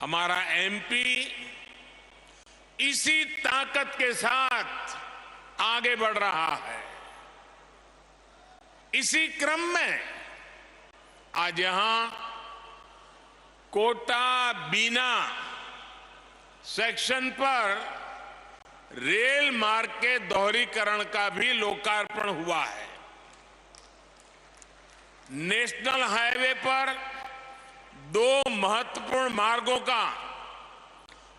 हमारा एमपी इसी ताकत के साथ आगे बढ़ रहा है। इसी क्रम में आज यहां कोटा बीना सेक्शन पर रेल मार्ग के दोहरीकरण का भी लोकार्पण हुआ है। नेशनल हाईवे पर 2 महत्वपूर्ण मार्गों का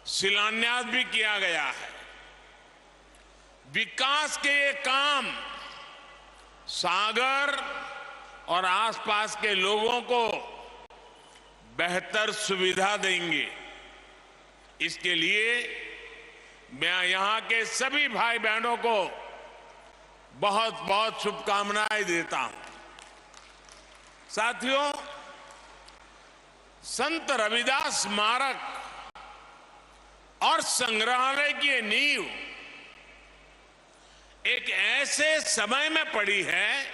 शिलान्यास भी किया गया है। विकास के ये काम सागर और आसपास के लोगों को बेहतर सुविधा देंगे। इसके लिए मैं यहां के सभी भाई बहनों को बहुत बहुत शुभकामनाएं देता हूं। साथियों, संत रविदास स्मारक और संग्रहालय की ये नींव एक ऐसे समय में पड़ी है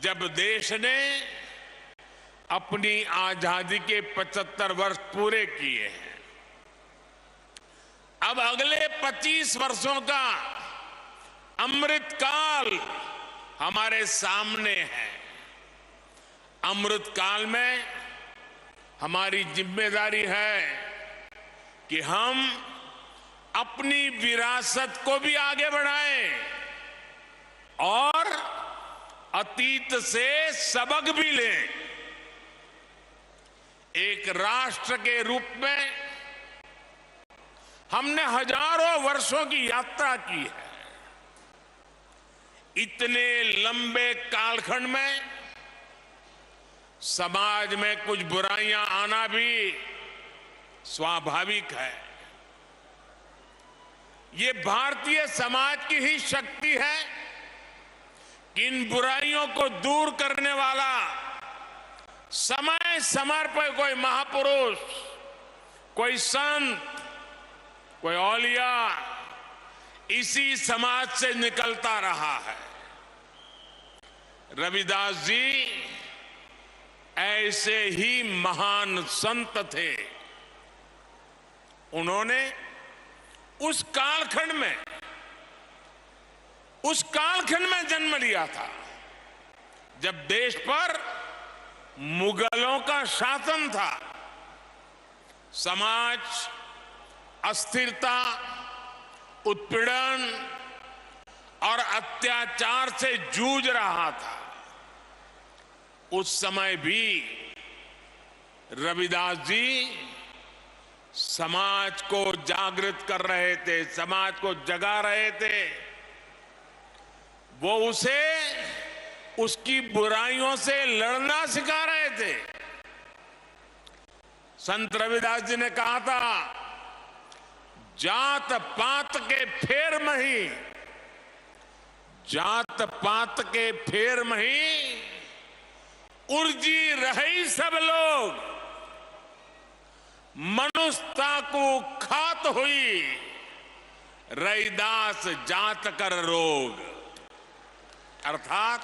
जब देश ने अपनी आजादी के 75 वर्ष पूरे किए हैं। अब अगले 25 वर्षों का अमृतकाल हमारे सामने है। अमृतकाल में हमारी जिम्मेदारी है कि हम अपनी विरासत को भी आगे बढ़ाएं और अतीत से सबक भी लें। एक राष्ट्र के रूप में हमने हजारों वर्षों की यात्रा की है। इतने लंबे कालखंड में समाज में कुछ बुराइयां आना भी स्वाभाविक है। ये भारतीय समाज की ही शक्ति है कि इन बुराइयों को दूर करने वाला समय समय पर कोई महापुरुष, कोई संत, कोई औलिया इसी समाज से निकलता रहा है। रविदास जी ऐसे ही महान संत थे। उन्होंने उस कालखंड में जन्म लिया था जब देश पर मुगलों का शासन था। समाज अस्थिरता, उत्पीड़न और अत्याचार से जूझ रहा था। उस समय भी रविदास जी समाज को जागृत कर रहे थे, समाज को जगा रहे थे। वो उसे उसकी बुराइयों से लड़ना सिखा रहे थे। संत रविदास जी ने कहा था, जात पात के फेर मही, जात पात के फेर मही, उर्जी रही सब लोग, मनुष्यता को खात हुई, रैदास जात कर रोग। अर्थात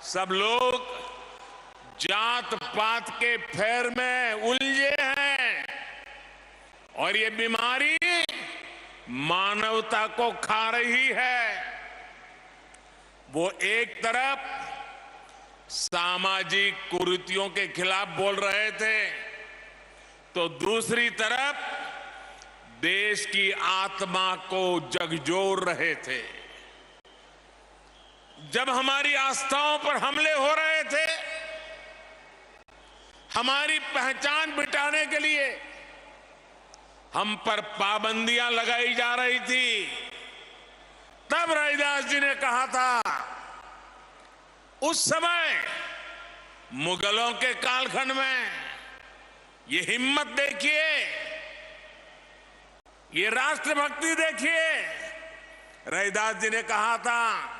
सब लोग जात पात के फेर में उलझे हैं और ये बीमारी मानवता को खा रही है। वो एक तरफ सामाजिक कुरीतियों के खिलाफ बोल रहे थे तो दूसरी तरफ देश की आत्मा को झकझोर रहे थे। जब हमारी आस्थाओं पर हमले हो रहे थे, हमारी पहचान मिटाने के लिए हम पर पाबंदियां लगाई जा रही थी, तब रविदास जी ने कहा था, उस समय मुगलों के कालखंड में, ये हिम्मत देखिए, ये राष्ट्रभक्ति देखिए। रविदास जी ने कहा था,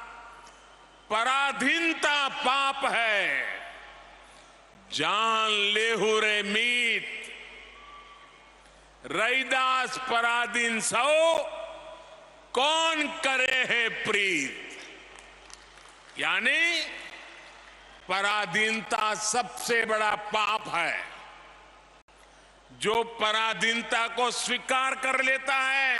पराधीनता पाप है, जान लेहु रे मीत, रैदास पराधीन सो कौन करे है प्रीत। यानी पराधीनता सबसे बड़ा पाप है। जो पराधीनता को स्वीकार कर लेता है,